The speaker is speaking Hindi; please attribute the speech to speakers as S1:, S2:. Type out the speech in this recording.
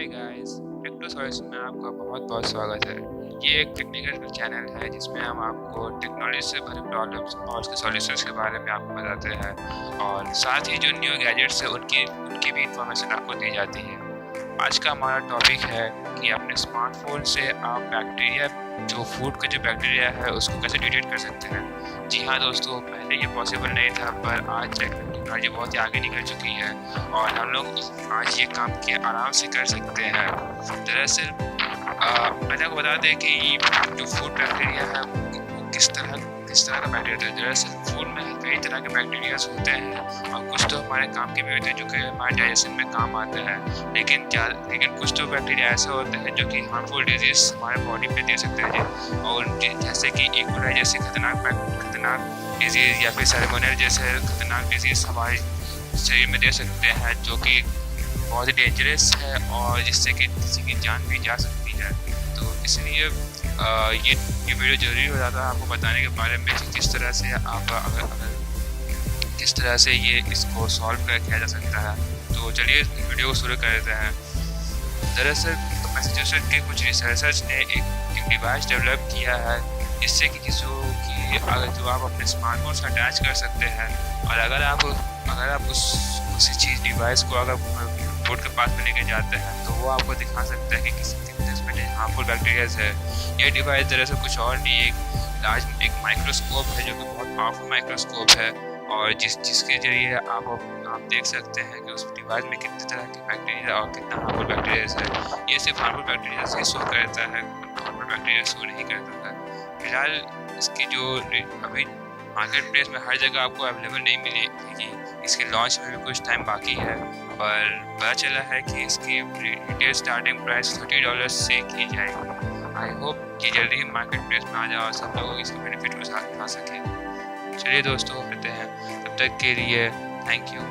S1: हाय गाइस, टेक-टू-सॉल्यूशन में आपका बहुत बहुत स्वागत है। ये एक टेक्निकल चैनल है जिसमें हम आपको टेक्नोलॉजी से भरे प्रॉब्लम्स और उसके सॉल्यूशंस के बारे में आपको बताते हैं और साथ ही जो न्यू गैजेट्स है उनकी भी इंफॉर्मेशन आपको दी जाती है। आज का हमारा टॉपिक है कि अपने स्मार्टफोन से आप बैक्टीरिया जो फूड का जो बैक्टीरिया है उसको कैसे डिटेक्ट कर सकते हैं। जी हाँ दोस्तों, पहले ये पॉसिबल नहीं था पर आज टेक्नोलॉजी बहुत ही आगे निकल चुकी है और हम लोग आज ये काम के आराम से कर सकते हैं। दरअसल पहले आपको बता दें कि जो फूड बैक्टीरिया है वो किस तरह का बैक्टीरिया है। दरअसल फूड में कई तरह के बैक्टीरिया होते हैं और कुछ तो हमारे काम के भी होते हैं जो कि हमारे डाइजेशन में काम आते हैं, लेकिन कुछ तो बैक्टीरिया ऐसे होते हैं जो कि हार्मफुल डिजीज हमारे बॉडी पे दे सकते हैं। और जैसे कि इकोलाई जैसे खतरनाक डिजीज़ या फिर सैल्मोनेला जैसे खतरनाक डिजीज़ हमारे शरीर में दे सकते हैं, जो कि बहुत ही डेंजरस है और जिससे कि किसी की जान भी जा सकती है। तो इसलिए ये वीडियो ज़रूरी हो जाता है आपको बताने के बारे में कि किस तरह से किस तरह से ये इसको सॉल्व किया जा सकता है। तो चलिए इस वीडियो को शुरू कर देते हैं। दरअसल मैसेच्यूसेट्स के कुछ रिसर्चर्स ने एक डिवाइस डेवलप किया है जिससे कि जो आप अपने स्मार्टफोन से अटैच कर सकते हैं और अगर आप उसी चीज़ डिवाइस को अगर बोर्ड के पास में लेके जाते हैं तो वो आपको दिखा सकता है कि किसमें हार्मफुल बैक्टीरियाज है। ये डिवाइस दरअसल कुछ और नहीं, एक माइक्रोस्कोप है जो कि बहुत पावरफुल माइक्रोस्कोप है और जिसके जरिए आप देख सकते हैं कि उस डिवाइस में कितने तरह के बैक्टीरिया और कितना हार्मफुल बैक्टीरियाज है। ये सिर्फ हार्मफुल बैक्टीरिया ही शो करता है, हार्मफुल बैक्टीरिया शो नहीं करता है। फिलहाल इसकी जो अभी मार्केट प्लेस में हर जगह आपको अवेलेबल नहीं मिलेगी, इसके लॉन्च में भी कुछ टाइम बाकी है, पर पता चला है कि इसकी रिटेल स्टार्टिंग प्राइस $30 से की जाएगी। आई होप कि जल्दी ही मार्केट प्लेस में आ जाए और सब लोग इसके बेनिफिट को साथ उठा सकें। चलिए दोस्तों, करते हैं, तब तक के लिए थैंक यू।